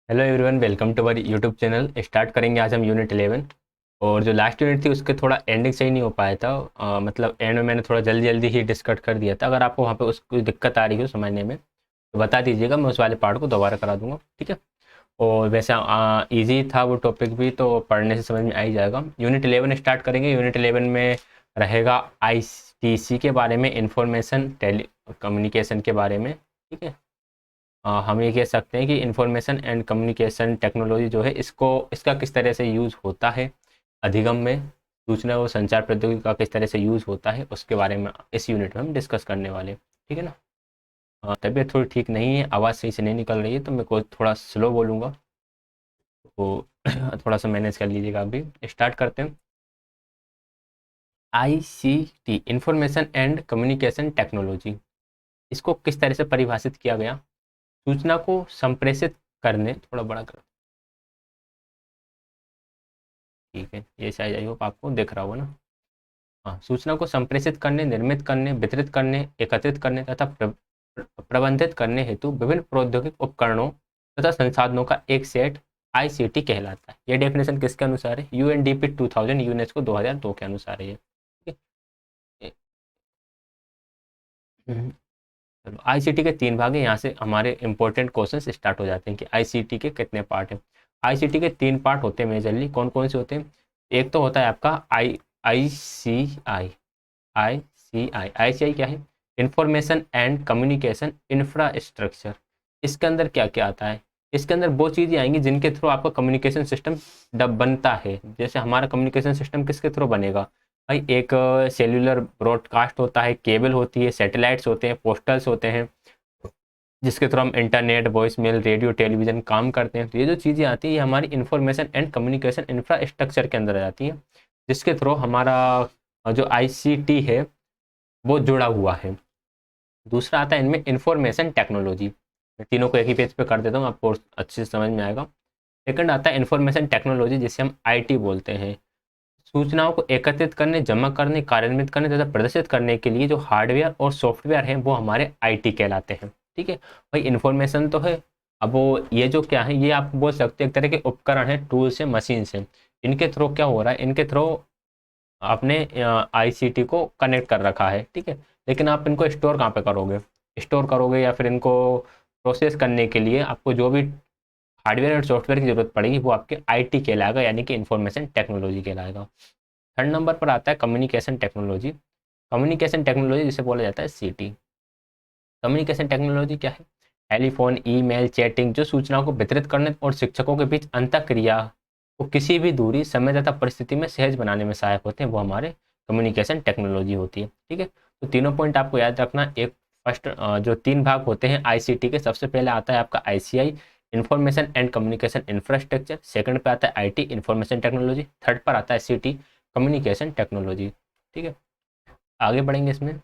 Hello everyone, welcome to our YouTube channel. Start करेंगे आज हम यूनिट 11। और जो लास्ट यूनिट थी उसके थोड़ा एंडिंग सही नहीं हो पाया था। मतलब एंड में मैंने थोड़ा जल्दी जल्दी ही डिस्कस कर दिया था। अगर आपको वहाँ पे उसकी दिक्कत आ रही हो समझने में तो बता दीजिएगा, मैं उस वाले पार्ट को दोबारा करा दूंगा, ठीक है। और वैसे इजी था वो टॉपिक भी, तो पढ़ने से समझ में आ ही जाएगा। यूनिट 11 स्टार्ट करेंगे। यूनिट 11 में रहेगा आईटीसी के बारे में, इंफॉर्मेशन टेली कम्युनिकेशन के बारे में, ठीक है। हम ये कह सकते हैं कि इंफॉर्मेशन एंड कम्युनिकेशन टेक्नोलॉजी जो है इसका किस तरह से यूज़ होता है अधिगम में, सूचना और संचार प्रौद्योगिकी का किस तरह से यूज़ होता है, उसके बारे में इस यूनिट में हम डिस्कस करने वाले हैं, ठीक है ना। तबीयत थोड़ी ठीक नहीं है, आवाज़ सही से नहीं निकल रही है, तो मैं को थोड़ा स्लो बोलूँगा, तो थोड़ा सा मैनेज कर लीजिएगा। अभी स्टार्ट करते हैं। ICT, information and communication technology, इसको किस तरह से परिभाषित किया गया? सूचना को संप्रेषित करने, थोड़ा बड़ा कर, ठीक है, ये शायद आई होप आपको दिख रहा होगा ना। हाँ, सूचना को संप्रेषित करने, निर्मित करने, वितरित करने, एकत्रित करने तथा प्रबंधित करने हेतु विभिन्न प्रौद्योगिक उपकरणों तथा संसाधनों का एक सेट आईसीटी कहलाता है। ये डेफिनेशन किसके अनुसार है? यूएनडीपी 2000, यूनेस्को 2002 के अनुसार है ये, ठीक है। चलो, आईसीटी के 3 भाग हैं। यहाँ से हमारे इंपॉर्टेंट क्वेश्चन स्टार्ट हो जाते हैं कि आईसीटी के कितने पार्ट हैं। आईसीटी के 3 पार्ट होते हैं मेजरली। कौन कौन से होते हैं? एक तो होता है आपका आईसीआई। आईसीआई क्या है? Information and communication infrastructure. इसके अंदर क्या क्या आता है? इसके अंदर वो चीज़ें आएंगी जिनके थ्रू आपका कम्युनिकेशन सिस्टम बनता है। जैसे हमारा कम्युनिकेशन सिस्टम किसके थ्रू बनेगा भाई? एक सेल्यूलर ब्रॉडकास्ट होता है, केबल होती है, सैटेलाइट्स होते हैं, पोस्टल्स होते हैं, जिसके थ्रू हम internet, voice mail, radio, television काम करते हैं। तो ये जो चीज़ें आती हैं ये हमारी इंफॉर्मेशन एंड कम्युनिकेशन इंफ्रास्ट्रक्चर के अंदर आ जाती हैं, जिसके थ्रू हमारा जो आईसीटी है वो जुड़ा हुआ है। दूसरा आता है इनमें इंफॉर्मेशन टेक्नोलॉजी। मैं तीनों को एक ही पेज पे कर देता हूँ, आपको अच्छे से समझ में आएगा। सेकंड आता है इंफॉर्मेशन टेक्नोलॉजी, जिसे हम आईटी बोलते हैं। सूचनाओं को एकत्रित करने, जमा करने, कार्यान्वित करने तथा प्रदर्शित करने के लिए जो हार्डवेयर और सॉफ्टवेयर हैं वो हमारे आईटी कहलाते हैं, ठीक है। भाई इंफॉर्मेशन तो है, अब वो ये जो क्या है, ये आप बोल सकते हैं एक तरह के उपकरण है, टूल्स है, मशीन्स हैं। इनके थ्रू क्या हो रहा है? इनके थ्रू आपने आईसीटी को कनेक्ट कर रखा है, ठीक है। लेकिन आप इनको स्टोर कहाँ पे करोगे? स्टोर करोगे या फिर इनको प्रोसेस करने के लिए आपको जो भी हार्डवेयर और सॉफ्टवेयर की जरूरत पड़ेगी वो आपके आईटी कहलाएगा, यानी कि इंफॉर्मेशन टेक्नोलॉजी कहलाएगा। थर्ड नंबर पर आता है कम्युनिकेशन टेक्नोलॉजी। कम्युनिकेशन टेक्नोलॉजी जिसे बोला जाता है सीटी। कम्युनिकेशन टेक्नोलॉजी क्या है? टेलीफोन, ईमेल, चैटिंग, जो सूचनाओं को वितरित करने और शिक्षकों के बीच अंतःक्रिया को किसी भी दूरी, समय तथा परिस्थिति में सहज बनाने में सहायक होते हैं, वो हमारे कम्युनिकेशन टेक्नोलॉजी होती है, ठीक है। तो तीनों पॉइंट आपको याद रखना। एक फर्स्ट जो 3 भाग होते हैं आईसीटी के, सबसे पहले आता है आपका ICI, information and communication infrastructure. Second पे आता है आईटी, इंफॉर्मेशन टेक्नोलॉजी। थर्ड पर आता है सीटी, कम्युनिकेशन टेक्नोलॉजी, ठीक है। आगे बढ़ेंगे इसमें।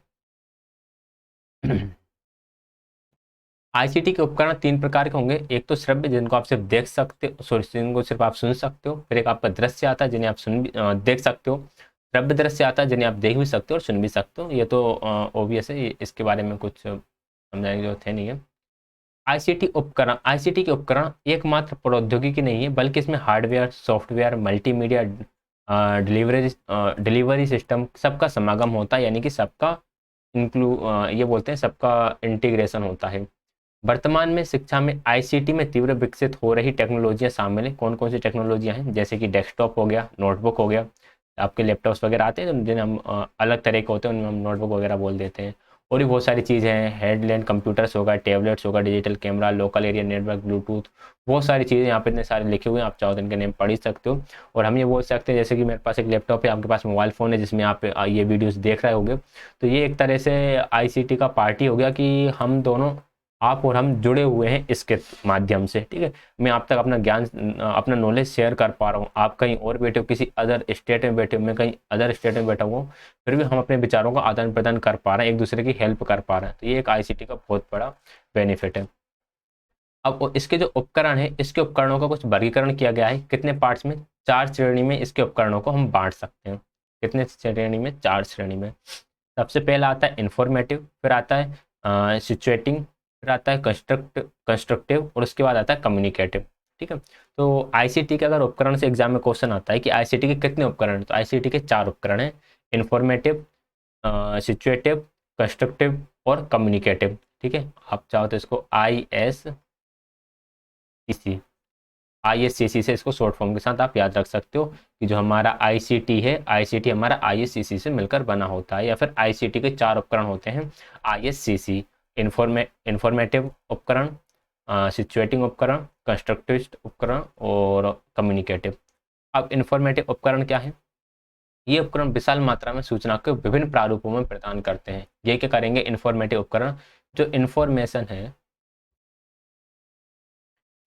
आईसीटी के उपकरण 3 प्रकार के होंगे। एक तो श्रव्य, जिनको आप सिर्फ देख सकते हो, सॉरी, जिनको सिर्फ आप सुन सकते हो। फिर एक आपका दृश्य आता है, जिन्हें आप देख सकते हो। श्रव्य दृश्य आता है, जिन्हें आप देख भी सकते हो और सुन भी सकते हो। ये तो ऑब्वियस है, इसके बारे में कुछ समझाने की जरूरत है नहीं है। आईसीटी के उपकरण एकमात्र प्रौद्योगिकी नहीं है, बल्कि इसमें hardware, software, multimedia, delivery delivery system, सबका समागम होता है, यानी कि सबका ये बोलते हैं सबका इंटीग्रेशन होता है। वर्तमान में शिक्षा में आईसीटी में तीव्र विकसित हो रही टेक्नोलॉजियाँ शामिल हैं। कौन कौन सी टेक्नोलॉजियाँ हैं? जैसे कि डेस्कटॉप हो गया, नोटबुक हो गया, आपके लैपटॉप्स वगैरह आते हैं जिन्हें हम अलग तरह के होते हैं, उन्हें हम नोटबुक वगैरह बोल देते हैं। और भी बहुत सारी चीज़ें हैं, हेडलैंड कंप्यूटर्स होगा, टैबलेट्स होगा, digital camera, local area network, Bluetooth, बहुत सारी चीज़ें यहाँ पे इतने सारे लिखे हुए हैं, आप चाहो तो इनके नेम पढ़ ही सकते हो। और हम ये बोल सकते हैं, जैसे कि मेरे पास एक लैपटॉप है, आपके पास मोबाइल फ़ोन है जिसमें आप ये वीडियोस देख रहे होगे, तो ये एक तरह से आईसीटी का पार्ट ही हो गया कि हम दोनों, आप और हम जुड़े हुए हैं इसके माध्यम से, ठीक है। मैं आप तक अपना ज्ञान, अपना नॉलेज शेयर कर पा रहा हूँ। आप कहीं और बैठे हो, किसी अदर स्टेट में बैठे हो, मैं कहीं अदर स्टेट में बैठा हूँ, फिर भी हम अपने विचारों का आदान प्रदान कर पा रहे हैं, एक दूसरे की हेल्प कर पा रहे हैं। तो ये एक आईसीटी का बहुत बड़ा बेनिफिट है। अब इसके जो उपकरण है, इसके उपकरणों का कुछ वर्गीकरण किया गया है। कितने पार्ट्स में? 4 श्रेणी में इसके उपकरणों को हम बांट सकते हैं। कितने श्रेणी में? 4 श्रेणी में। सबसे पहला आता है इंफॉर्मेटिव, फिर आता है सिचुएटिंग, फिर आता है कंस्ट्रक्टिव और उसके बाद आता है कम्युनिकेटिव। ठीक है। तो आईसीटी के अगर उपकरण से एग्जाम में क्वेश्चन आता है कि आईसीटी के कितने उपकरण हैं, तो आईसीटी के 4 उपकरण हैं, इन्फॉर्मेटिव, सिचुएटिव, कंस्ट्रक्टिव और कम्युनिकेटिव। ठीक है, आप चाहो तो इसको ISCC से इसको शॉर्ट फॉर्म के साथ आप याद रख सकते हो कि जो हमारा आईसीटी है, आईसीटी हमारा ISCC से मिलकर बना होता है, या फिर आईसीटी के 4 उपकरण होते हैं, ISCC, इंफॉर्मेटिव उपकरण, सिचुएटिंग उपकरण, कंस्ट्रक्टिविस्ट उपकरण और कम्युनिकेटिव। अब इंफॉर्मेटिव उपकरण क्या है? ये उपकरण विशाल मात्रा में सूचना को विभिन्न प्रारूपों में प्रदान करते हैं। ये क्या करेंगे? इंफॉर्मेटिव उपकरण जो इंफॉर्मेशन है,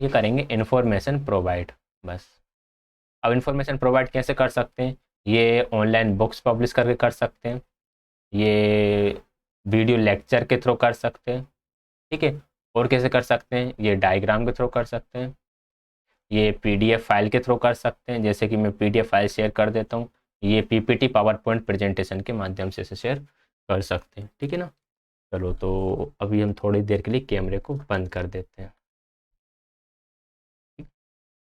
ये करेंगे इंफॉर्मेशन प्रोवाइड, बस। अब इंफॉर्मेशन प्रोवाइड कैसे कर सकते हैं? ये ऑनलाइन बुक्स पब्लिश करके कर सकते हैं, ये वीडियो लेक्चर के थ्रू कर सकते हैं, ठीक है। और कैसे कर सकते हैं? ये डायग्राम के थ्रू कर सकते हैं, ये पीडीएफ फाइल के थ्रू कर सकते हैं, जैसे कि मैं पीडीएफ फाइल शेयर कर देता हूँ, ये पीपीटी पावर पॉइंट प्रेजेंटेशन के माध्यम से इसे शेयर कर सकते हैं, ठीक है ना। चलो, तो अभी हम थोड़ी देर के लिए कैमरे को बंद कर देते हैं।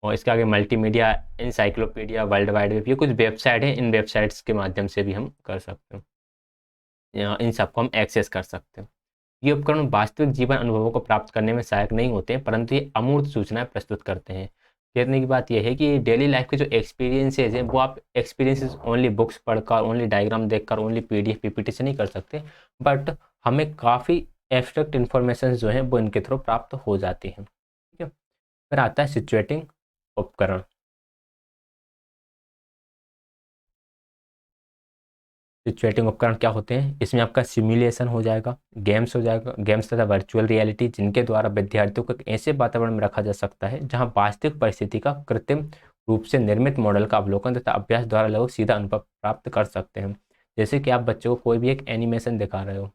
और इसके आगे multimedia, encyclopedia, world wide web, ये कुछ वेबसाइट है, इन वेबसाइट्स के माध्यम से भी हम कर सकते हैं, इन सबको हम एक्सेस कर सकते हैं। ये उपकरण वास्तविक जीवन अनुभवों को प्राप्त करने में सहायक नहीं होते हैं, परंतु ये अमूर्त सूचनाएं प्रस्तुत करते हैं। कहने की बात यह है कि डेली लाइफ के जो एक्सपीरियंसेस हैं, वो आप एक्सपीरियंसेस ओनली बुक्स पढ़कर, ओनली डायग्राम देखकर, ओनली पीडीएफ पीपीटी से नहीं कर सकते, बट हमें काफ़ी एब्स्ट्रैक्ट इन्फॉर्मेशन जो है वो इनके थ्रू प्राप्त हो जाती हैं, ठीक है। फिर आता है सिचुएटिंग उपकरण। सिचुएटिंग उपकरण क्या होते हैं? इसमें आपका सिमुलेशन हो जाएगा, गेम्स हो जाएगा, गेम्स तथा वर्चुअल रियलिटी, जिनके द्वारा विद्यार्थियों को एक ऐसे वातावरण में रखा जा सकता है जहां वास्तविक परिस्थिति का कृत्रिम रूप से निर्मित मॉडल का अवलोकन तथा अभ्यास द्वारा लोग सीधा अनुभव प्राप्त कर सकते हैं। जैसे कि आप बच्चों को कोई भी एक एनिमेशन दिखा रहे हो,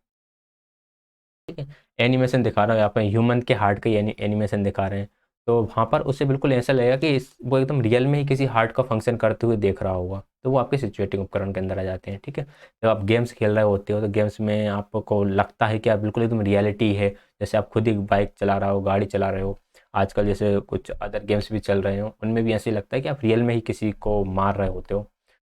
ठीक है, एनिमेशन दिखा रहा है, आप ह्यूमन के हार्ट का एनिमेशन दिखा रहे हैं, तो वहाँ पर उसे बिल्कुल ऐसा लगेगा कि वो एकदम रियल में ही किसी हार्ट का फंक्शन करते हुए देख रहा होगा, तो वो आपके सिचुएटिंग उपकरण के अंदर आ जाते हैं, ठीक है। जब आप गेम्स खेल रहे होते हो तो गेम्स में आपको लगता है कि आप बिल्कुल एकदम रियलिटी है, जैसे आप खुद ही बाइक चला रहे हो, गाड़ी चला रहे हो, आजकल जैसे कुछ अदर गेम्स भी चल रहे हो, उनमें भी ऐसे लगता है कि आप रियल में ही किसी को मार रहे होते हो,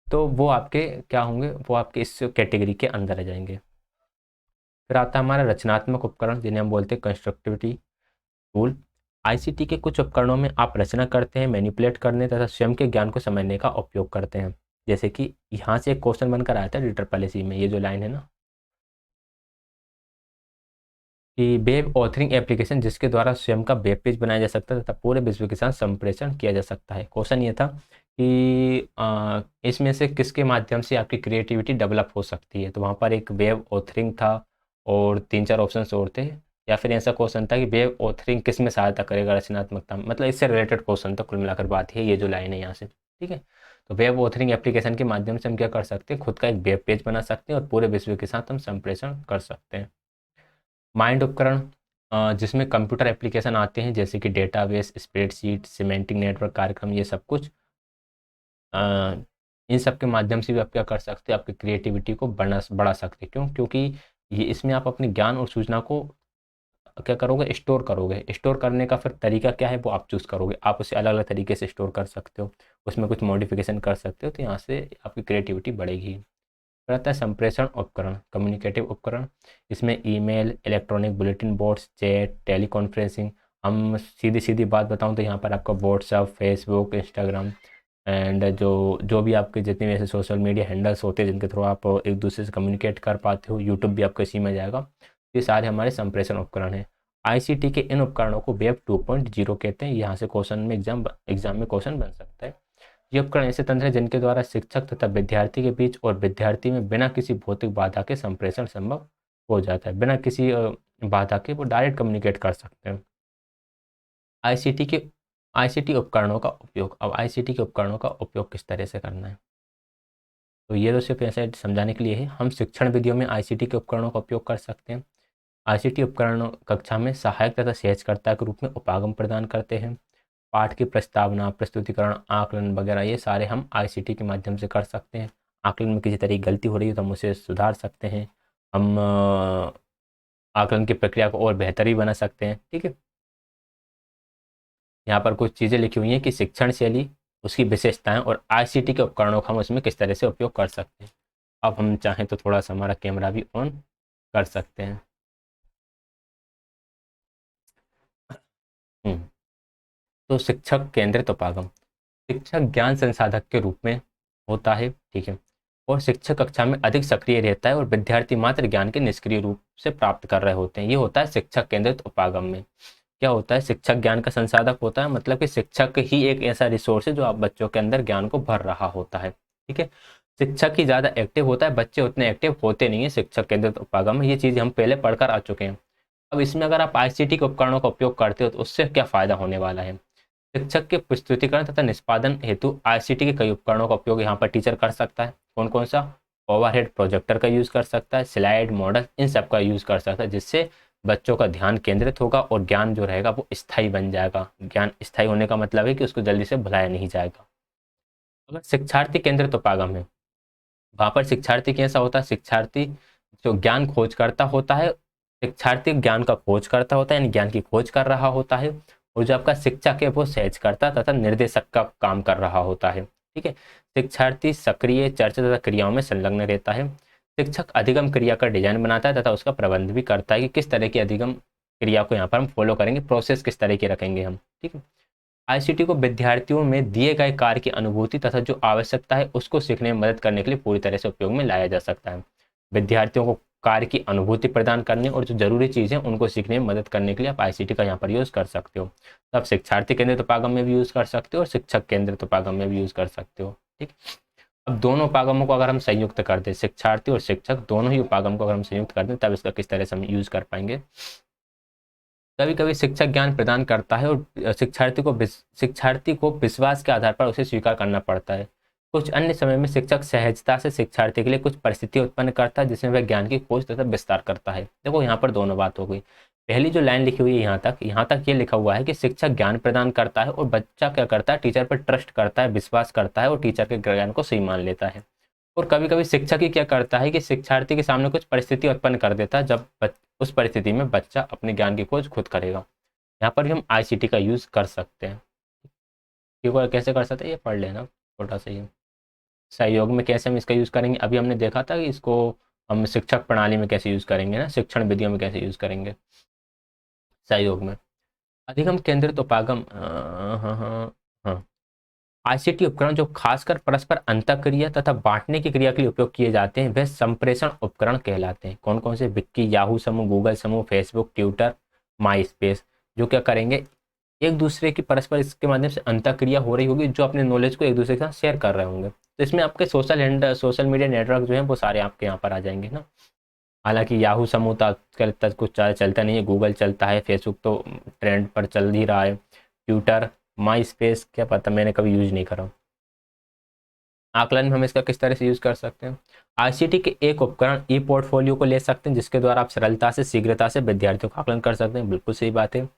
तो वो आपके क्या होंगे? वो आपके इस कैटेगरी के अंदर आ जाएंगे। फिर आता है हमारा रचनात्मक उपकरण, जिन्हें हम बोलते हैं कंस्ट्रक्टिविटी टूल। आईसीटी के कुछ उपकरणों में आप रचना करते हैं, मैनिपुलेट करने तथा स्वयं के ज्ञान को समझने का उपयोग करते हैं। जैसे कि यहाँ से एक क्वेश्चन बनकर आया था DRPC में, ये जो लाइन है ना, कि वेब ऑथरिंग एप्लीकेशन जिसके द्वारा स्वयं का वेब पेज बनाया जा सकता है तथा पूरे विश्व के साथ संप्रेषण किया जा सकता है। क्वेश्चन ये था कि इसमें से किसके माध्यम से आपकी क्रिएटिविटी डेवलप हो सकती है, तो वहाँ पर एक वेब ऑथरिंग था और 3-4 ऑप्शंस और थे, या फिर ऐसा क्वेश्चन था कि वेब ऑथरिंग किस में सहायता करेगा रचनात्मकता में, मतलब इससे रिलेटेड क्वेश्चन था, कुल मिलाकर बात है ये जो लाइन है यहाँ से, ठीक है। तो वेब ऑथरिंग एप्लीकेशन के माध्यम से हम क्या कर सकते हैं? खुद का एक वेब पेज बना सकते हैं और पूरे विश्व के साथ हम संप्रेषण कर सकते हैं। माइंड उपकरण, जिसमें कंप्यूटर एप्लीकेशन आते हैं, जैसे कि डेटाबेस, स्प्रेडशीट, सिमेंटिक नेटवर्क कार्यक्रम, ये सब कुछ, अ, इन सब के माध्यम से भी आप क्या कर सकते हैं? आपकी क्रिएटिविटी को बढ़ा सकते हैं। क्यों? क्योंकि ये इसमें आप अपने ज्ञान और सूचना को क्या करोगे? स्टोर करोगे। स्टोर करने का फिर तरीका क्या है वो आप चूज़ करोगे, आप उसे अलग अलग तरीके से स्टोर कर सकते हो, उसमें कुछ मॉडिफिकेशन कर सकते हो, तो यहाँ से आपकी क्रिएटिविटी बढ़ेगी। फिर आता है संप्रेषण उपकरण, कम्युनिकेटिव उपकरण। इसमें email, electronic bulletin boards, chat, teleconferencing, हम सीधी सीधी बात बताऊं तो यहाँ पर आपका व्हाट्सअप, फेसबुक, इंस्टाग्राम एंड जो जो भी आपके जितने भी ऐसे सोशल मीडिया हैंडल्स होते हैं जिनके थ्रू आप एक दूसरे से कम्युनिकेट कर पाते हो, यूट्यूब भी आपको इसी में जाएगा, ये सारे हमारे संप्रेषण उपकरण हैं। आईसीटी के इन उपकरणों को वेब 2.0 कहते हैं। यहाँ से क्वेश्चन में एग्जाम में क्वेश्चन बन सकता है। ये उपकरण ऐसे तंत्र हैं जिनके द्वारा शिक्षक तथा विद्यार्थी के बीच और विद्यार्थी में बिना किसी भौतिक बाधा के संप्रेषण संभव हो जाता है, बिना किसी बाधा के वो डायरेक्ट कम्युनिकेट कर सकते हैं। आईसीटी के आईसीटी उपकरणों का उपयोग, अब आईसीटी के उपकरणों का उपयोग किस तरह से करना है, तो ये तो सिर्फ ऐसे समझाने के लिए है। हम शिक्षण विधियों में आईसीटी के उपकरणों का उपयोग कर सकते हैं। आईसीटी उपकरण कक्षा में सहायक तथा सहजकर्ता के रूप में उपागम प्रदान करते हैं। पाठ की प्रस्तावना, प्रस्तुतिकरण, आकलन वगैरह ये सारे हम आईसीटी के माध्यम से कर सकते हैं। आकलन में किसी तरह की गलती हो रही है तो हम उसे सुधार सकते हैं, हम आकलन की प्रक्रिया को और बेहतर भी बना सकते हैं, ठीक है। यहाँ पर कुछ चीज़ें लिखी हुई हैं कि शिक्षण शैली, उसकी विशेषताएं और आईसीटी के उपकरणों का हम उसमें किस तरह से उपयोग कर सकते हैं। अब हम चाहें तो थोड़ा सा हमारा कैमरा भी ऑन कर सकते हैं। हम्म, तो शिक्षक केंद्रित उपागम, शिक्षक ज्ञान संसाधक के रूप में होता है, ठीक है, और शिक्षक कक्षा में अधिक सक्रिय रहता है और विद्यार्थी मात्र ज्ञान के निष्क्रिय रूप से प्राप्त कर रहे होते हैं। ये होता है शिक्षक केंद्रित उपागम में। क्या होता है, शिक्षक ज्ञान का संसाधक होता है, मतलब कि शिक्षक ही एक ऐसा रिसोर्स है जो आप बच्चों के अंदर ज्ञान को भर रहा होता है, ठीक है। शिक्षक ही ज़्यादा एक्टिव होता है, बच्चे उतने एक्टिव होते नहीं है शिक्षक केंद्रित उपागम में। ये चीज़ हम पहले पढ़कर आ चुके हैं। अब इसमें अगर आप आईसीटी के उपकरणों का उपयोग करते हो तो उससे क्या फ़ायदा होने वाला है। शिक्षक के प्रस्तुतिकरण तथा निष्पादन हेतु आईसीटी के कई उपकरणों का उपयोग यहाँ पर टीचर कर सकता है। कौन कौन सा, ओवरहेड प्रोजेक्टर का यूज़ कर सकता है, स्लाइड, मॉडल, इन सब का यूज़ कर सकता है, जिससे बच्चों का ध्यान केंद्रित होगा और ज्ञान जो रहेगा वो स्थायी बन जाएगा। ज्ञान स्थायी होने का मतलब है कि उसको जल्दी से भुलाया नहीं जाएगा। अगर शिक्षार्थी केंद्रित उपागम है, वहाँ पर शिक्षार्थी कैसा होता है, शिक्षार्थी जो ज्ञान खोज करता होता है, शिक्षार्थी ज्ञान का खोज करता होता है, यानी ज्ञान की खोज कर रहा होता है, और जो आपका शिक्षक है वो सहजकर्ता तथा निर्देशक का काम कर रहा होता है, ठीक है। शिक्षार्थी सक्रिय चर्चा तथा क्रियाओं में संलग्न रहता है। शिक्षक अधिगम क्रिया का डिजाइन बनाता है तथा उसका प्रबंध भी करता है कि किस तरह की अधिगम क्रिया को यहाँ पर हम फॉलो करेंगे, प्रोसेस किस तरह की रखेंगे हम, ठीक है। आईसीटी को विद्यार्थियों में दिए गए कार्य की अनुभूति तथा जो आवश्यकता है उसको सीखने में मदद करने के लिए पूरी तरह से उपयोग में लाया जा सकता है। विद्यार्थियों को कार्य की अनुभूति प्रदान करने और जो जरूरी चीज़ें उनको सीखने में मदद करने के लिए आप आईसीटी का यहाँ पर यूज़ कर सकते हो। तो आप शिक्षार्थी केंद्रित उपागम में भी यूज़ कर सकते हो और शिक्षक केंद्रित उपागम में भी यूज़ कर सकते हो, ठीक। अब दोनों उपागमों को अगर हम संयुक्त कर दें, शिक्षार्थी और शिक्षक दोनों ही उपागम को अगर हम संयुक्त कर दें, तब इसका किस तरह से हम यूज़ कर पाएंगे। कभी कभी शिक्षक ज्ञान प्रदान करता है और शिक्षार्थी को विश्वास के आधार पर उसे स्वीकार करना पड़ता है। कुछ अन्य समय में शिक्षक सहजता से शिक्षार्थी के लिए कुछ परिस्थिति उत्पन्न करता है जिसमें वह ज्ञान की खोज तथा विस्तार करता है। देखो यहाँ पर दोनों बात हो गई। पहली जो लाइन लिखी हुई है यहाँ तक ये लिखा हुआ है कि शिक्षक ज्ञान प्रदान करता है और बच्चा क्या करता है, टीचर पर ट्रस्ट करता है, विश्वास करता है और टीचर के ज्ञान को सही मान लेता है। और कभी कभी शिक्षक ही क्या करता है कि शिक्षार्थी के सामने कुछ परिस्थिति उत्पन्न कर देता है, जब उस परिस्थिति में बच्चा अपने ज्ञान की खोज खुद करेगा। यहाँ पर भी हम आईसीटी का यूज़ कर सकते हैं। क्योंकि कैसे कर सकते हैं ये पढ़ लेना छोटा सा ही। सहयोग में कैसे हम इसका यूज़ करेंगे, अभी हमने देखा था कि इसको हम शिक्षक प्रणाली में कैसे यूज़ करेंगे ना, शिक्षण विधियों में कैसे यूज़ करेंगे सहयोग में। अधिगम केंद्रित उपागम, हाँ, आईसीटी उपकरण जो खासकर परस्पर अंतःक्रिया तथा बांटने की क्रिया के लिए उपयोग किए जाते हैं वह संप्रेषण उपकरण कहलाते हैं। कौन कौन से, विक्की, याहू समूह, गूगल समूह, फेसबुक, ट्विटर, माई स्पेस, जो क्या करेंगे, एक दूसरे की परस्पर इसके माध्यम से अंतःक्रिया हो रही होगी, जो अपने नॉलेज को एक दूसरे के साथ शेयर कर रहे होंगे। तो इसमें आपके सोशल मीडिया नेटवर्क जो है वो सारे आपके यहाँ पर आ जाएंगे ना। हालांकि याहू समूह तो आजकल तक कुछ ज़्यादा चलता नहीं है, गूगल चलता है, फेसबुक तो ट्रेंड पर चल ही रहा है, ट्विटर, माई स्पेस क्या पता, मैंने कभी यूज नहीं करा। आकलन में हम इसका किस तरह से यूज कर सकते हैं, आईसीटी के एक उपकरण ई पोर्टफोलियो को ले सकते हैं जिसके द्वारा आप सरलता से, शीघ्रता से विद्यार्थियों का आकलन कर सकते हैं, बिल्कुल सही बात है।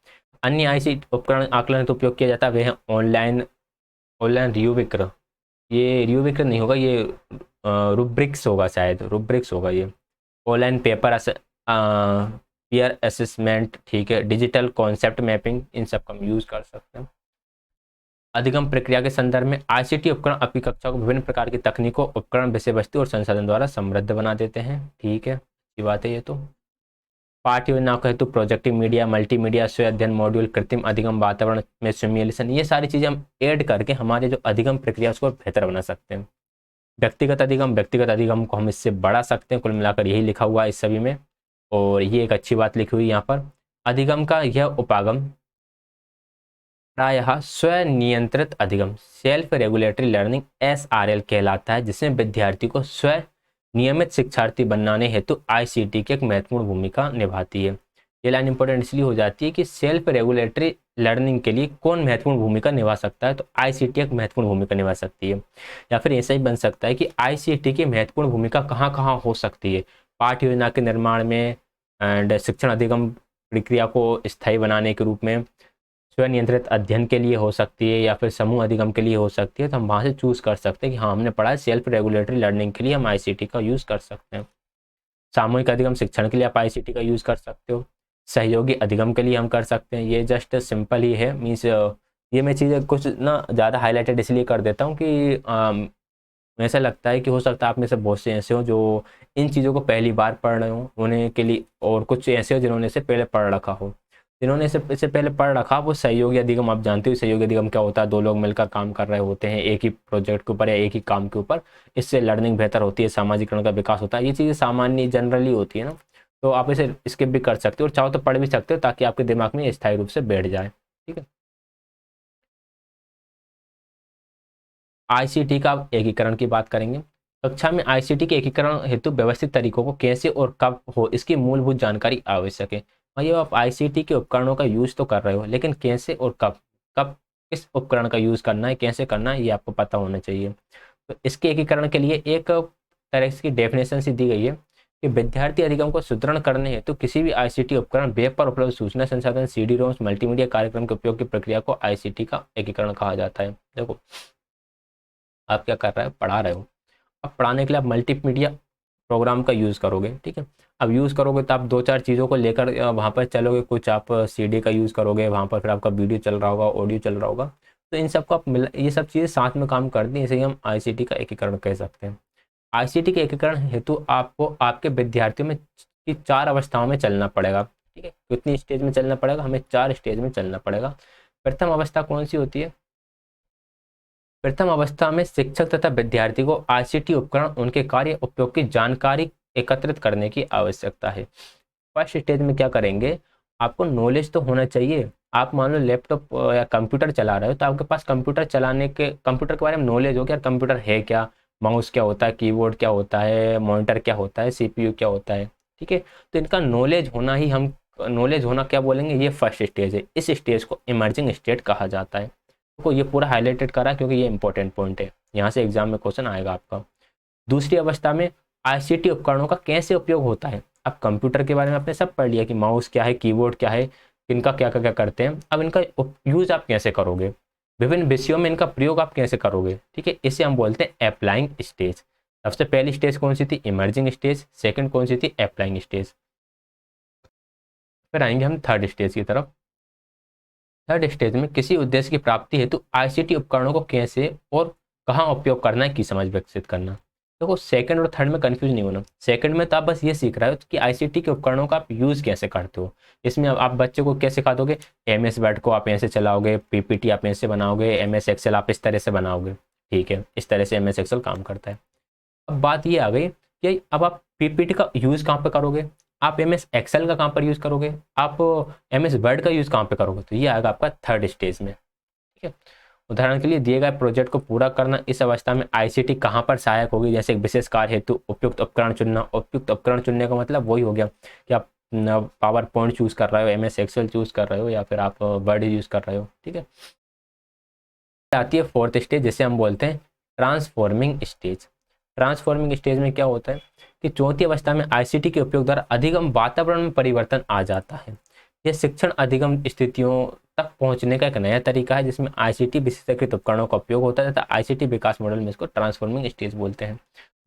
अन्य आईसीटी उपकरण आकलन तो उपयोग किया जाता है वे हैं ऑनलाइन ऑनलाइन रिव्यू, ये रिव्यू नहीं होगा, ये रूब्रिक्स होगा, शायद रूब्रिक्स होगा ये, ऑनलाइन पेपर पीयर असेसमेंट, ठीक है, डिजिटल कॉन्सेप्ट मैपिंग, इन सब का हम यूज़ कर सकते हैं। अधिगम प्रक्रिया के संदर्भ में आईसीटी उपकरण आपकी कक्षा को विभिन्न प्रकार की तकनीकों, उपकरण, विषय वस्तु और संसाधन द्वारा समृद्ध बना देते हैं, ठीक है, अच्छी बात है ये तो। पाठ्य योजना का हेतु प्रोजेक्टिव मीडिया, मल्टीमीडिया, स्व अध्ययन मॉड्यूल, कृत्रिम अधिगम वातावरण में सिमुलेशन, ये सारी चीज़ें हम ऐड करके हमारे जो अधिगम प्रक्रिया उसको बेहतर बना सकते हैं। व्यक्तिगत अधिगम को हम इससे बढ़ा सकते हैं, कुल मिलाकर यही लिखा हुआ है इस सभी में, और ये एक अच्छी बात लिखी हुई यहाँ पर। अधिगम का यह उपागम प्रायः स्वनियंत्रित अधिगम, सेल्फ रेगुलेटरी लर्निंग, SRL कहलाता है, जिसमें विद्यार्थी को स्व नियमित शिक्षार्थी बनाने हेतु आईसीटी की एक महत्वपूर्ण भूमिका निभाती है। ये लाइन इंपॉर्टेंट इसलिए हो जाती है कि सेल्फ रेगुलेटरी लर्निंग के लिए कौन महत्वपूर्ण भूमिका निभा सकता है, तो आईसीटी एक महत्वपूर्ण भूमिका निभा सकती है। या फिर ऐसा ही बन सकता है कि आईसीटी की महत्वपूर्ण भूमिका कहाँ कहाँ हो सकती है, पाठ्य योजना के निर्माण में, एंड शिक्षण अधिगम प्रक्रिया को स्थायी बनाने के रूप में, स्वनियंत्रित अध्ययन के लिए हो सकती है, या फिर समूह अधिगम के लिए हो सकती है। तो हम वहाँ से चूज कर सकते हैं कि हाँ हमने पढ़ा है सेल्फ रेगुलेटरी लर्निंग के लिए हम आईसीटी का यूज़ कर सकते हैं। सामूहिक अधिगम शिक्षण के लिए आप आईसीटी का यूज़ कर सकते हो। सहयोगी अधिगम के लिए हम कर सकते हैं। ये जस्ट सिंपल ही है, मीन्स ये मैं चीज़ें कुछ ना ज़्यादा हाईलाइटेड इसलिए कर देता हूँ कि ऐसा लगता है कि हो सकता है आप में से बहुत से ऐसे हो जो इन चीज़ों को पहली बार पढ़ रहे हो, उन्हें के लिए, और कुछ ऐसे हो जिन्होंने इसे पहले पढ़ रखा हो। जिन्होंने इसे पहले पढ़ रखा, वो सहयोगी अधिगम आप जानते हो सहयोगी अधिगम क्या होता है, दो लोग मिलकर काम कर रहे होते हैं एक ही प्रोजेक्ट के ऊपर या एक ही काम के ऊपर। इससे लर्निंग बेहतर होती है, सामाजिकरण का विकास होता है, ये चीज़ें सामान्य जनरली होती है ना। तो आप इसे स्किप भी कर सकते हो और चाहो तो पढ़ भी सकते हो ताकि आपके दिमाग में स्थायी रूप से बैठ जाए। ठीक है। आईसीटी का एकीकरण की बात करेंगे। कक्षा में आईसीटी के एकीकरण हेतु व्यवस्थित तरीकों को कैसे और कब हो इसकी मूलभूत जानकारी आवश्यक है। और ये आप आईसीटी के उपकरणों का यूज तो कर रहे हो, लेकिन कैसे और कब, कब किस उपकरण का यूज करना है, कैसे करना है, ये आपको पता होना चाहिए। तो इसके एकीकरण के लिए एक तरह की डेफिनेशन सी दी गई है कि विद्यार्थी अधिगम को सुदृढ़ करने हेतु किसी भी आईसीटी उपकरण, वेब पर उपलब्ध सूचना संसाधन, सीडी रोम्स, मल्टीमीडिया कार्यक्रम के उपयोग की प्रक्रिया को आईसीटी का एकीकरण कहा जाता है। देखो, आप क्या कर रहे हो, पढ़ा रहे हो। अब पढ़ाने के लिए आप मल्टीमीडिया प्रोग्राम का यूज़ करोगे, ठीक है। अब यूज़ करोगे तो आप दो चार चीज़ों को लेकर वहाँ पर चलोगे, कुछ आप सीडी का यूज़ करोगे वहाँ पर, फिर आपका वीडियो चल रहा होगा, ऑडियो चल रहा होगा। तो इन सबको आप ये सब चीज़ें साथ में काम करती हैं, इसे हम आईसीटी का एकीकरण कह सकते हैं। आईसीटी के एकीकरण हेतु आपको आपके विद्यार्थियों में की 4 अवस्थाओं में चलना पड़ेगा। ठीक है, कितनी स्टेज में चलना पड़ेगा, हमें 4 स्टेज में चलना पड़ेगा। प्रथम अवस्था कौन सी होती है? प्रथम अवस्था में शिक्षक तथा विद्यार्थी को आईसीटी उपकरण, उनके कार्य, उपयोग की जानकारी एकत्रित करने की आवश्यकता है। फर्स्ट स्टेज में क्या करेंगे, आपको नॉलेज तो होना चाहिए। आप मान लो लैपटॉप या कंप्यूटर चला रहे हो, तो आपके पास कंप्यूटर के बारे में नॉलेज हो, क्या कंप्यूटर है क्या, माउस क्या होता है, कीबोर्ड क्या होता है, मॉनिटर क्या होता है, सीपीयू क्या होता है। ठीक है, तो इनका नॉलेज होना ही हम नॉलेज होना क्या बोलेंगे, ये फर्स्ट स्टेज है। इस स्टेज को इमर्जिंग स्टेट कहा जाता है। को ये पूरा हाईलाइटेड करा क्योंकि ये इंपॉर्टेंट पॉइंट है, यहाँ से एग्जाम में क्वेश्चन आएगा आपका। दूसरी अवस्था में आईसीटी उपकरणों का कैसे उपयोग होता है। अब कंप्यूटर के बारे में आपने सब पढ़ लिया कि माउस क्या है, कीबोर्ड क्या है, इनका क्या क्या क्या करते हैं। अब इनका यूज आप कैसे करोगे, विभिन्न विषयों में इनका प्रयोग आप कैसे करोगे। ठीक है, इसे हम बोलते हैं अप्लाइंग स्टेज। सबसे पहली स्टेज कौन सी थी, इमर्जिंग स्टेज। सेकंड कौन सी थी, अप्लाइंग स्टेज। फिर आएंगे हम थर्ड स्टेज की तरफ। थर्ड स्टेज में किसी उद्देश्य की प्राप्ति हेतु आईसीटी उपकरणों को कैसे और कहाँ उपयोग करना है की समझ विकसित करना। देखो, सेकंड और थर्ड में कंफ्यूज नहीं होना। सेकंड में तो आप बस ये सीख रहे हो कि आईसीटी के उपकरणों का आप यूज़ कैसे करते हो। इसमें आप बच्चे को कैसे सिखा दोगे, एमएस वर्ड को आप ऐसे चलाओगे, पीपीटी आप ऐसे बनाओगे, एमएस एक्सेल आप इस तरह से बनाओगे। ठीक है, इस तरह से एमएस एक्सेल काम करता है। अब बात ये आ गई कि अब आप पीपीटी का यूज़ कहाँ पे करोगे, आप एम एस एक्सेल का कहाँ पर यूज़ करोगे, आप एम एस वर्ड का यूज़ कहाँ पे करोगे। तो ये आएगा आपका थर्ड स्टेज में। ठीक है, उदाहरण के लिए दिए गए प्रोजेक्ट को पूरा करना, इस अवस्था में आईसीटी कहाँ पर सहायक होगी, जैसे एक विशेष कार्य हेतु उपयुक्त उपकरण चुनना। उपयुक्त उपकरण चुनने का मतलब वही हो गया कि आप पावर पॉइंट चूज़ कर रहे हो, एम एस एक्सेल चूज़ कर रहे हो, या फिर आप वर्ड यूज़ कर रहे हो। ठीक है, आती है फोर्थ स्टेज, जिसे हम बोलते हैं ट्रांसफॉर्मिंग स्टेज। ट्रांसफॉर्मिंग स्टेज में क्या होता है कि चौथी अवस्था में आईसीटी के उपयोग द्वारा अधिगम वातावरण में परिवर्तन आ जाता है। यह शिक्षण अधिगम स्थितियों तक पहुंचने का एक नया तरीका है जिसमें आईसीटी विशेषीकृत उपकरणों का उपयोग होता है तथा आईसीटी विकास मॉडल में इसको ट्रांसफॉर्मिंग स्टेज बोलते हैं।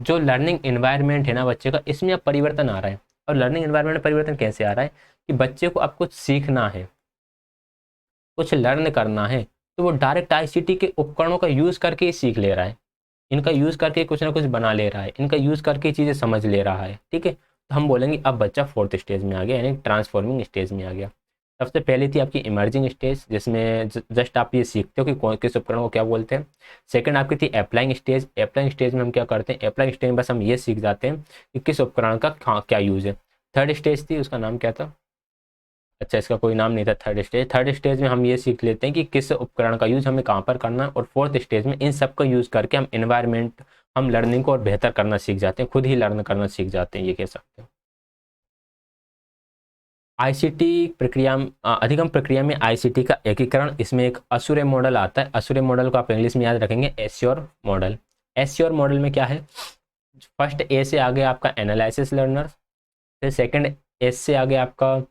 जो लर्निंग एनवायरनमेंट है ना बच्चे का, इसमें अब परिवर्तन आ रहा है। और लर्निंग एनवायरनमेंट में परिवर्तन कैसे आ रहा है कि बच्चे को अब कुछ सीखना है, कुछ लर्न करना है, तो वो डायरेक्ट आईसीटी के उपकरणों का यूज़ करके ही सीख ले रहा है। इनका यूज़ करके कुछ ना कुछ बना ले रहा है, इनका यूज़ करके चीज़ें समझ ले रहा है। ठीक है, तो हम बोलेंगे अब बच्चा फोर्थ स्टेज में आ गया, यानी ट्रांसफॉर्मिंग स्टेज में आ गया। सबसे पहले थी आपकी इमर्जिंग स्टेज, जिसमें जस्ट आप ये सीखते हो कि किस उपकरण को क्या बोलते हैं। सेकंड आपकी थी अप्लाइंग स्टेज। अप्लाइंग स्टेज में हम क्या करते हैं, अप्लाइंग स्टेज में बस हम ये सीख जाते हैं कि किस उपकरण का क्या यूज़ है। थर्ड स्टेज थी, उसका नाम क्या था, अच्छा इसका कोई नाम नहीं था। थर्ड स्टेज में हम ये सीख लेते हैं कि किस उपकरण का यूज़ हमें कहाँ पर करना है। और फोर्थ स्टेज में इन सब का यूज़ करके हम इन्वायरमेंट, हम लर्निंग को और बेहतर करना सीख जाते हैं, खुद ही लर्न करना सीख जाते हैं, ये कह सकते हैं। आईसीटी प्रक्रिया अधिगम प्रक्रिया में आईसीटी का एकीकरण, इसमें एक असुरे मॉडल आता है। असुरे मॉडल को आप इंग्लिश में याद रखेंगे एश्योर मॉडल। एश्योर मॉडल में क्या है, फर्स्ट ए से आगे आपका एनालिसिस लर्नर, फिर सेकंड एस से आगे आपका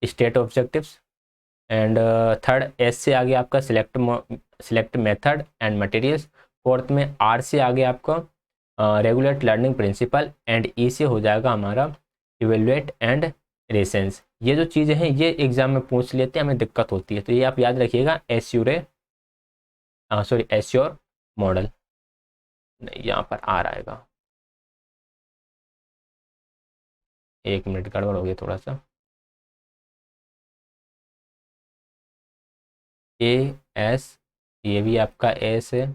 state objectives, and third S से आगे आपका select method and materials. Fourth में आर से आगे आपका रेगुलेट लर्निंग प्रिंसिपल, एंड ई से हो जाएगा हमारा इवेलुएट एंड रेसेंस। ये जो चीज़ें हैं ये एग्जाम में पूछ लेते हैं, हमें दिक्कत होती है, तो ये आप याद रखिएगा एस्यूरे सॉरी एश्योर मॉडल, नहीं यहाँ पर आर आएगा, एक मिनट गड़बड़ हो गया थोड़ा सा, ए एस, ये भी आपका एस है,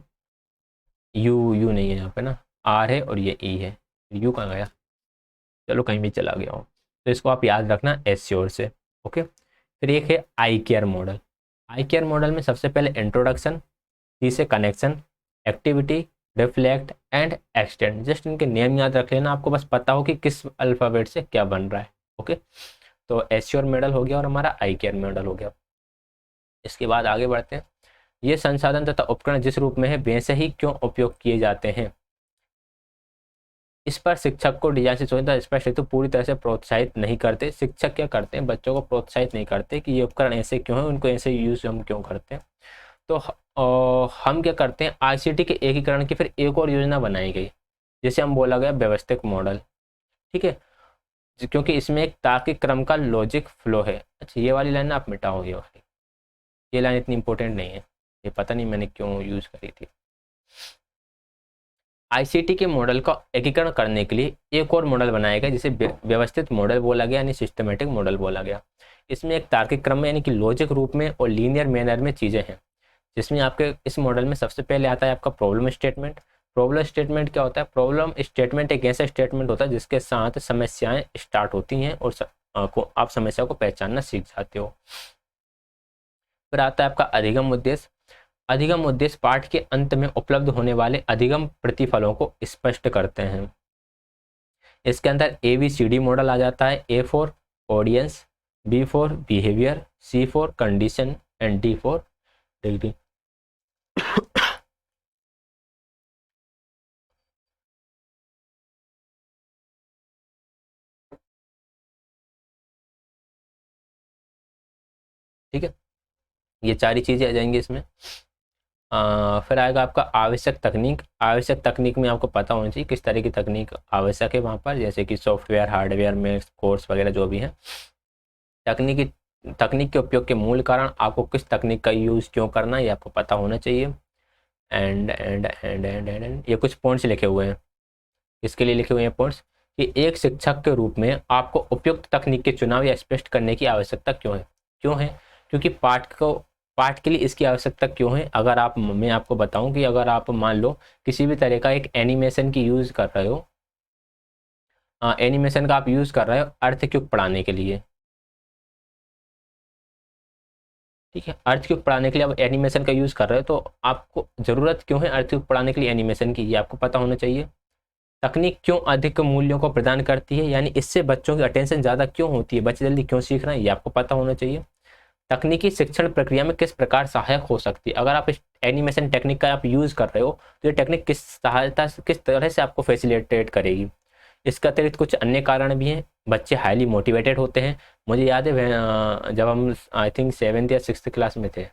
यू यू नहीं है यहाँ पे ना, आर है और ये ई है, यू कहाँ गया, चलो कहीं भी चला गया हो, तो इसको आप याद रखना एश्योर से। ओके, फिर एक है आई केयर मॉडल। आई केयर मॉडल में सबसे पहले इंट्रोडक्शन, सी से connection, activity, reflect and extend, just इनके नेम याद रख लेना, आपको बस पता हो कि किस अल्फ़ाबेट से क्या बन रहा है। ओके, तो एश्योर मॉडल हो गया और हमारा आई केयर मॉडल हो गया। इसके बाद आगे बढ़ते हैं, ये संसाधन तथा उपकरण जिस रूप में है वैसे ही क्यों उपयोग किए जाते हैं, इस पर शिक्षक को डिजाइन से सोचना स्पष्ट हेतु पूरी तरह से प्रोत्साहित नहीं करते। शिक्षक क्या करते हैं, बच्चों को प्रोत्साहित नहीं करते कि ये उपकरण ऐसे क्यों है, उनको ऐसे यूज हम क्यों करते हैं। तो हम क्या करते हैं, आईसीटी के एकीकरण की फिर एक और योजना बनाई गई, जिसे हम बोला गया व्यवस्थित मॉडल। ठीक है, क्योंकि इसमें एक तार्किक क्रम का लॉजिक फ्लो है। अच्छा, ये वाली लाइन आप मिटाओगे, ये लाइन इतनी इंपॉर्टेंट नहीं है, ये पता नहीं मैंने क्यों यूज करी थी। आईसीटी के मॉडल का एकीकरण करने के लिए एक और मॉडल बनाया गया, जिसे व्यवस्थित मॉडल बोला गया, यानी सिस्टमेटिक मॉडल बोला गया। इसमें एक तार्किक क्रम में यानी कि लॉजिक रूप में और लीनियर मैनर में चीज़ें हैं, जिसमें आपके इस मॉडल में सबसे पहले आता है आपका प्रॉब्लम स्टेटमेंट। प्रॉब्लम स्टेटमेंट क्या होता है, प्रॉब्लम स्टेटमेंट एक ऐसा स्टेटमेंट होता है जिसके साथ समस्याएं स्टार्ट होती हैं और आप समस्या को पहचानना सीख जाते हो। फिर आता है आपका अधिगम उद्देश्य। अधिगम उद्देश्य पाठ के अंत में उपलब्ध होने वाले अधिगम प्रतिफलों को स्पष्ट करते हैं। इसके अंदर ABCD मॉडल आ जाता है, A for audience, B for behaviour, C for condition and D for degree. ठीक है, ये सारी चीज़ें आ जाएंगी इसमें। फिर आएगा आपका आवश्यक तकनीक। आवश्यक तकनीक में आपको पता होना चाहिए किस तरह की तकनीक आवश्यक है वहाँ पर, जैसे कि सॉफ्टवेयर, हार्डवेयर में कोर्स वगैरह जो भी है। तकनीकी तकनीक के उपयोग के मूल कारण, आपको किस तकनीक का यूज़ क्यों करना है ये आपको पता होना चाहिए। एंड ये कुछ पॉइंट्स लिखे हुए हैं, इसके लिए लिखे हुए हैं पॉइंट्स कि एक शिक्षक के रूप में आपको उपयुक्त तकनीक के चुनाव या स्पष्ट करने की आवश्यकता क्यों है, क्योंकि पाठ के लिए इसकी आवश्यकता क्यों है। अगर आप, मैं आपको बताऊं कि अगर आप मान लो किसी भी तरह का एक एनिमेशन की यूज़ कर रहे हो, एनिमेशन का आप यूज़ कर रहे हो अर्थक्यूब पढ़ाने के लिए, ठीक है, अर्थक्यूब पढ़ाने के लिए आप एनिमेशन का यूज़ कर रहे हो, तो आपको ज़रूरत क्यों है अर्थक्यूब पढ़ाने के लिए एनिमेशन की, ये आपको पता होना चाहिए। तकनीक क्यों अधिक मूल्यों को प्रदान करती है, यानी इससे बच्चों की अटेंशन ज़्यादा क्यों होती है, बच्चे जल्दी क्यों सीख रहे हैं, ये आपको पता होना चाहिए। तकनीकी शिक्षण प्रक्रिया में किस प्रकार सहायक हो सकती है, अगर आप इस एनिमेशन टेक्निक का आप यूज़ कर रहे हो तो ये टेक्निक किस तरह से आपको फैसिलिटेट करेगी। इसके अतिरिक्त कुछ अन्य कारण भी हैं, बच्चे हाईली मोटिवेटेड होते हैं। मुझे याद है जब हम आई थिंक 7th या 6th क्लास में थे,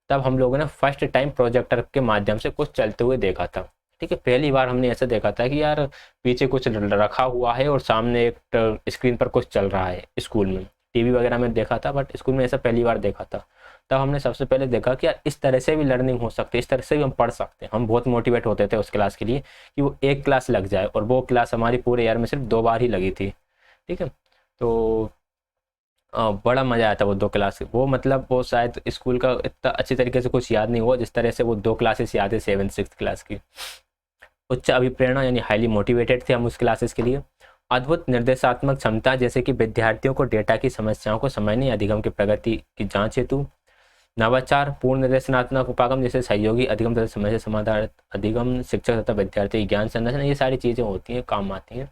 तब हम लोगों ने फर्स्ट टाइम प्रोजेक्टर के माध्यम से कुछ चलते हुए देखा था। ठीक है, पहली बार हमने ऐसा देखा था कि यार पीछे कुछ रखा हुआ है और सामने एक स्क्रीन पर कुछ चल रहा है। स्कूल में टीवी वगैरह में देखा था, बट स्कूल में ऐसा पहली बार देखा था। तब हमने सबसे पहले देखा कि यार इस तरह से भी लर्निंग हो सकती है, इस तरह से भी हम पढ़ सकते हैं। हम बहुत मोटिवेट होते थे उस क्लास के लिए कि वो एक क्लास लग जाए, और वो क्लास हमारी पूरे ईयर में सिर्फ 2 बार ही लगी थी। ठीक है, तो बड़ा मज़ा आया था वो 2 क्लास, वो मतलब वो शायद स्कूल का इतना अच्छी तरीके से कुछ याद नहीं हुआ जिस तरह से वो 2 क्लासेस याद है 7th 6th क्लास की। उच्च अभिप्रेरणा यानी हाईली मोटिवेटेड थे हम उस क्लासेस के लिए। अद्भुत निर्देशात्मक क्षमता, जैसे कि विद्यार्थियों को डेटा की समस्याओं को समझने, अधिगम की प्रगति की जांच हेतु। नवाचार, पूर्ण निर्देशनात्मक उपागम, जैसे सहयोगी अधिगम तथा समस्या समाधान अधिगम, शिक्षक तथा विद्यार्थी ज्ञान संरचना, ये सारी चीज़ें होती हैं, काम आती हैं।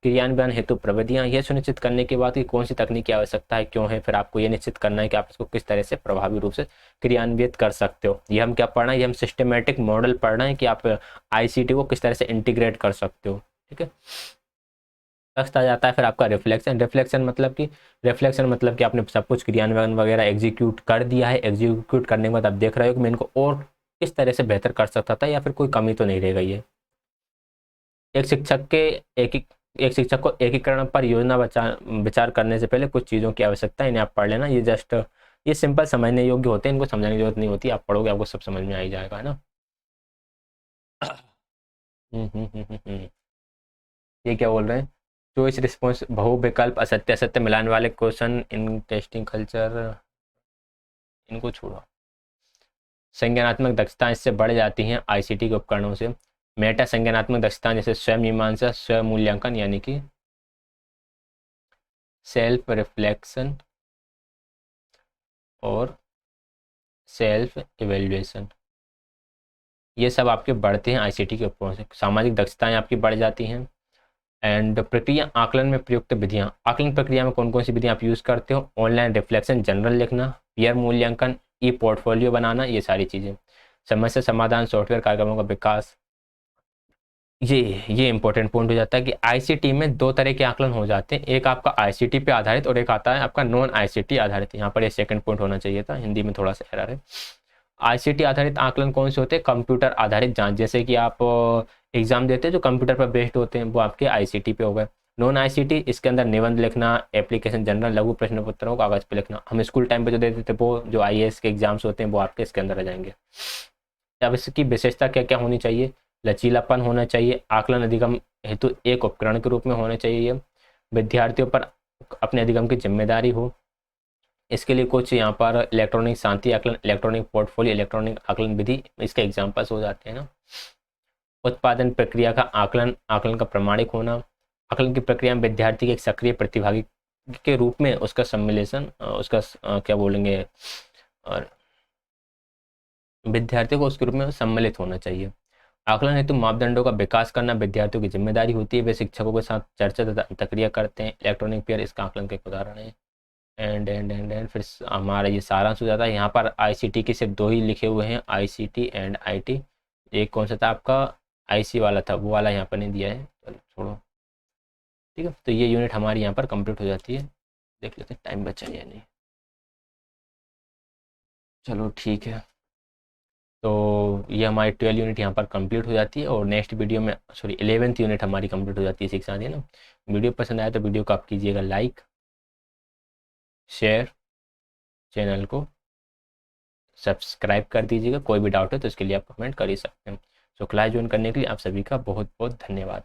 क्रियान्वयन हेतु प्रविधियाँ, यह सुनिश्चित करने के बाद कि कौन सी तकनीक की आवश्यकता है, क्यों है, फिर आपको ये निश्चित करना है कि आप इसको किस तरह से प्रभावी रूप से क्रियान्वित कर सकते हो। ये हम क्या पढ़ना है, ये हम सिस्टमेटिक मॉडल पढ़ना है कि आप आईसीटी को किस तरह से इंटीग्रेट कर सकते हो। ठीक है, नेक्स्ट आ जाता है फिर आपका रिफ्लेक्शन। रिफ्लेक्शन मतलब कि आपने सब कुछ क्रियान्वयन वगैरह एग्जीक्यूट कर दिया है, एग्जीक्यूट करने के बाद आप देख रहे हो कि मैं इनको और किस तरह से बेहतर कर सकता था, या फिर कोई कमी तो नहीं रह गई है। एक शिक्षक के एक एक शिक्षक को एकीकरण पर योजना विचार करने से पहले कुछ चीज़ों की आवश्यकता है, इन्हें आप पढ़ लेना। ये जस्ट ये सिंपल समझने योग्य होते हैं, इनको समझने की जरूरत नहीं होती, आप पढ़ोगे आपको सब समझ में आ ही जाएगा, है ना। ये क्या बोल रहे हैं, चॉइस रिस्पॉन्स, बहुविकल्प, असत्य असत्य मिलान वाले क्वेश्चन इन टेस्टिंग कल्चर, इनको छोड़ो। संज्ञानात्मक दक्षता इससे बढ़ जाती हैं आईसीटी के उपकरणों से। मेटा संज्ञानात्मक दक्षता जैसे स्वयं मीमांसा, स्वयं मूल्यांकन यानी कि सेल्फ रिफ्लेक्शन और सेल्फ इवेल्युएशन, ये सब आपके बढ़ते हैं आईसीटी के उपकरणों से। सामाजिक दक्षताएं आपकी बढ़ जाती हैं। एंड प्रक्रिया आकलन में प्रयुक्त विधियां, आकलन प्रक्रिया में कौन कौन सी विधियां आप यूज़ करते हो, ऑनलाइन रिफ्लेक्शन, जनरल लिखना, पीयर मूल्यांकन, ई पोर्टफोलियो बनाना, ये सारी चीज़ें। समस्या समाधान सॉफ्टवेयर कार्यक्रमों का विकास, ये इंपॉर्टेंट पॉइंट हो जाता है कि आईसीटी में दो तरह के आकलन हो जाते हैं, एक आपका आईसीटी पे आधारित और एक आता है आपका नॉन आईसीटी आधारित। यहाँ पर ये सेकंड पॉइंट होना चाहिए था, हिंदी में थोड़ा सा एरर है। आईसीटी आधारित आकलन कौन से होते हैं, कंप्यूटर आधारित जांच, जैसे कि आप एग्जाम देते हैं जो कंप्यूटर पर बेस्ड होते हैं, वो आपके आईसीटी पे हो गए। नॉन आईसीटी, इसके अंदर निबंध लिखना, एप्लीकेशन जनरल, लघु प्रश्न पत्रों कागज पे लिखना। हम स्कूल टाइम पे जो देते थे वो जो आईएएस के एग्जाम्स होते हैं वो आपके इसके अंदर आ जाएंगे। अब इसकी विशेषता क्या क्या होनी चाहिए, लचीलापन होना चाहिए, आकलन अधिगम हेतु एक उपकरण के रूप में होना चाहिए, विद्यार्थियों पर अपने अधिगम की जिम्मेदारी हो। इसके लिए कुछ यहाँ पर इलेक्ट्रॉनिक शांति आकलन, इलेक्ट्रॉनिक पोर्टफोलियो, इलेक्ट्रॉनिक आकलन विधि, इसके एग्जाम्पल्स हो जाते हैं ना। उत्पादन प्रक्रिया का आकलन, आकलन का प्रमाणिक होना, आकलन की प्रक्रिया में विद्यार्थी के एक सक्रिय प्रतिभागी के रूप में उसका सम्मिलेशन, उसका क्या बोलेंगे, और विद्यार्थियों को उसके रूप में सम्मिलित होना चाहिए। आकलन हेतु मापदंडों का विकास करना विद्यार्थियों की जिम्मेदारी होती है, वे शिक्षकों के साथ चर्चा तथा प्रक्रिया करते हैं। इलेक्ट्रॉनिक पेयर इसका आकलन का एक उदाहरण है। एंड फिर हमारा ये सारांश हो जाता है। यहाँ पर आईसीटी के सिर्फ दो ही लिखे हुए हैं, आईसीटी एंड आईटी। एक कौन सा था आपका, आईसी वाला था, वो वाला यहाँ पर नहीं दिया है, चलो छोड़ो, ठीक है। तो ये यूनिट हमारी यहाँ पर कंप्लीट हो जाती है। देख लेते हैं टाइम बचा या नहीं, चलो ठीक है। तो ये हमारी 12 यूनिट यहाँ पर कंप्लीट हो जाती है और नेक्स्ट वीडियो में, सॉरी 11th यूनिट हमारी कंप्लीट हो जाती है इसी के साथ, है ना। वीडियो पसंद आया तो वीडियो को आप कीजिएगा लाइक, शेयर, चैनल को सब्सक्राइब कर दीजिएगा। कोई भी डाउट है तो इसके लिए आप कमेंट कर ही सकते हैं। तो क्लास ज्वाइन करने के लिए आप सभी का बहुत बहुत धन्यवाद।